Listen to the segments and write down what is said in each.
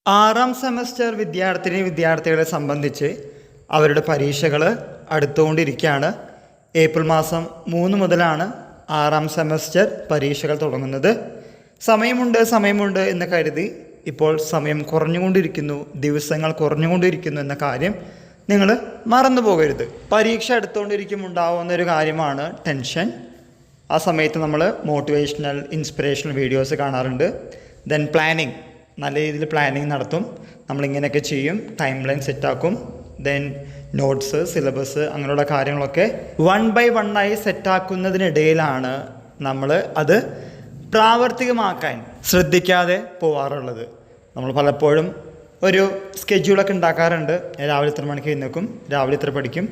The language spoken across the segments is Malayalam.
ആറാം സെമസ്റ്റർ വിദ്യാർത്ഥികളെ സംബന്ധിച്ച് അവരുടെ പരീക്ഷകൾ അടുത്തുകൊണ്ടിരിക്കുകയാണ്. ഏപ്രിൽ മാസം 3 മുതലാണ് ആറാം സെമസ്റ്റർ പരീക്ഷകൾ തുടങ്ങുന്നത്. സമയമുണ്ട് എന്ന് കരുതി ഇപ്പോൾ സമയം കുറഞ്ഞുകൊണ്ടിരിക്കുന്നു, ദിവസങ്ങൾ കുറഞ്ഞുകൊണ്ടിരിക്കുന്നു എന്ന കാര്യം നിങ്ങൾ മറന്നു പോകരുത്. പരീക്ഷ അടുത്തുകൊണ്ടിരിക്കുമ്പോൾ ഉണ്ടാകുന്ന ഒരു കാര്യമാണ് ടെൻഷൻ. ആ സമയത്ത് നമ്മൾ മോട്ടിവേഷണൽ ഇൻസ്പിറേഷണൽ വീഡിയോസ് കാണാറുണ്ട്. ദെൻ പ്ലാനിങ്, നല്ല രീതിയിൽ പ്ലാനിങ് നടത്തും. നമ്മളിങ്ങനെയൊക്കെ ചെയ്യും, ടൈം ലൈൻ സെറ്റാക്കും. ദെൻ നോട്ട്സ്, സിലബസ്, അങ്ങനെയുള്ള കാര്യങ്ങളൊക്കെ 1 by 1 ആയി സെറ്റാക്കുന്നതിനിടയിലാണ് നമ്മൾ അത് പ്രാവർത്തികമാക്കാൻ ശ്രദ്ധിക്കാതെ പോവാറുള്ളത്. നമ്മൾ പലപ്പോഴും ഒരു സ്കെഡ്യൂളൊക്കെ ഉണ്ടാക്കാറുണ്ട്. രാവിലെ ഇത്ര മണിക്ക് എഴുന്നേൽക്കും, രാവിലെ ഇത്ര പഠിക്കും,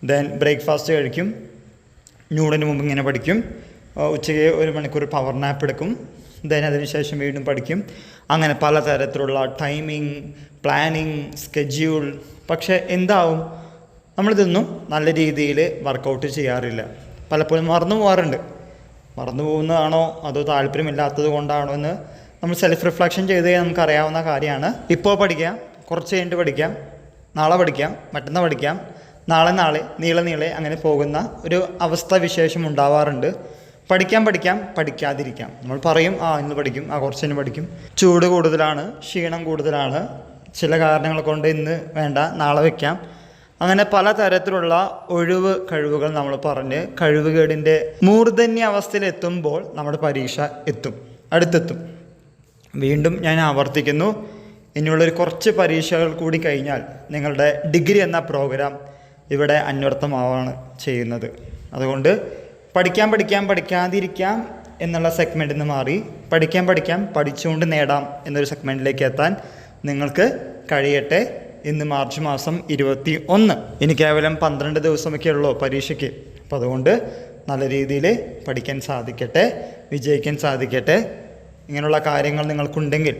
ദെൻ ബ്രേക്ക്ഫാസ്റ്റ് കഴിക്കും, നൂണിന് മുമ്പ് ഇങ്ങനെ പഠിക്കും, ഉച്ചയ്ക്ക് 1 മണിക്കൂർ പവർ നാപ്പ് എടുക്കും, ദെൻ അതിനുശേഷം വീണ്ടും പഠിക്കും. അങ്ങനെ പലതരത്തിലുള്ള ടൈമിങ്, പ്ലാനിങ്, സ്കെഡ്യൂൾ. പക്ഷേ എന്താവും, നമ്മളിതൊന്നും നല്ല രീതിയിൽ വർക്കൗട്ട് ചെയ്യാറില്ല. പലപ്പോഴും മറന്നു പോകാറുണ്ട്. മറന്നു പോകുന്നതാണോ അതോ താല്പര്യമില്ലാത്തത് കൊണ്ടാണോ എന്ന് നമ്മൾ സെൽഫ് റിഫ്ലക്ഷൻ ചെയ്ത് നമുക്കറിയാവുന്ന കാര്യമാണ്. ഇപ്പോൾ പഠിക്കാം, കുറച്ച് കഴിഞ്ഞിട്ട് പഠിക്കാം, നാളെ പഠിക്കാം, മറ്റന്നാൾ പഠിക്കാം, നാളെ നീളെ അങ്ങനെ പോകുന്ന ഒരു അവസ്ഥ വിശേഷം ഉണ്ടാവാറുണ്ട്. പഠിക്കാം പഠിക്കാതിരിക്കാം. നമ്മൾ പറയും ഇന്ന് പഠിക്കും, കുറച്ച് കഴിഞ്ഞ് പഠിക്കും. ചൂട് കൂടുതലാണ്, ക്ഷീണം കൂടുതലാണ്, ചില കാരണങ്ങൾ കൊണ്ട് ഇന്ന് വേണ്ട, നാളെ വയ്ക്കാം. അങ്ങനെ പലതരത്തിലുള്ള ഒഴിവ് കഴിവുകൾ നമ്മൾ പറഞ്ഞ് കഴിവുകേടിൻ്റെ മൂർധന്യാവസ്ഥയിലെത്തുമ്പോൾ നമ്മുടെ പരീക്ഷ അടുത്തെത്തും. വീണ്ടും ഞാൻ ആവർത്തിക്കുന്നു, ഇനിയുള്ളൊരു കുറച്ച് പരീക്ഷകൾ കൂടി കഴിഞ്ഞാൽ നിങ്ങളുടെ ഡിഗ്രി എന്ന പ്രോഗ്രാം ഇവിടെ അന്വർത്ഥമാവാണ് ചെയ്യുന്നത്. അതുകൊണ്ട് പഠിക്കാതിരിക്കാം എന്നുള്ള സെഗ്മെൻറ്റിൽ നിന്ന് മാറി പഠിച്ചുകൊണ്ട് നേടാം എന്നൊരു സെഗ്മെൻറ്റിലേക്ക് എത്താൻ നിങ്ങൾക്ക് കഴിയട്ടെ. ഇന്ന് മാർച്ച് മാസം 21. ഇനി കേവലം 12 ദിവസമൊക്കെ ഉള്ളൂ പരീക്ഷയ്ക്ക്. അപ്പോൾ അതുകൊണ്ട് നല്ല രീതിയിൽ പഠിക്കാൻ സാധിക്കട്ടെ, വിജയിക്കാൻ സാധിക്കട്ടെ. ഇങ്ങനെയുള്ള കാര്യങ്ങൾ നിങ്ങൾക്കുണ്ടെങ്കിൽ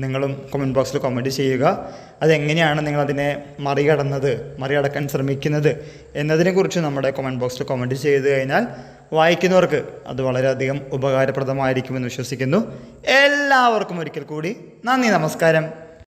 നിങ്ങളും കമൻറ്റ് ബോക്സിൽ കമൻറ്റ് ചെയ്യുക. അതെങ്ങനെയാണ് നിങ്ങളതിനെ മറികടക്കാൻ ശ്രമിക്കുന്നത് എന്നതിനെക്കുറിച്ച് നമ്മുടെ കമൻറ്റ് ബോക്സിൽ കമൻറ്റ് ചെയ്ത് കഴിഞ്ഞാൽ വായിക്കുന്നവർക്ക് അത് വളരെയധികം ഉപകാരപ്രദമായിരിക്കുമെന്ന് വിശ്വസിക്കുന്നു. എല്ലാവർക്കും ഒരിക്കൽ കൂടി നന്ദി, നമസ്കാരം.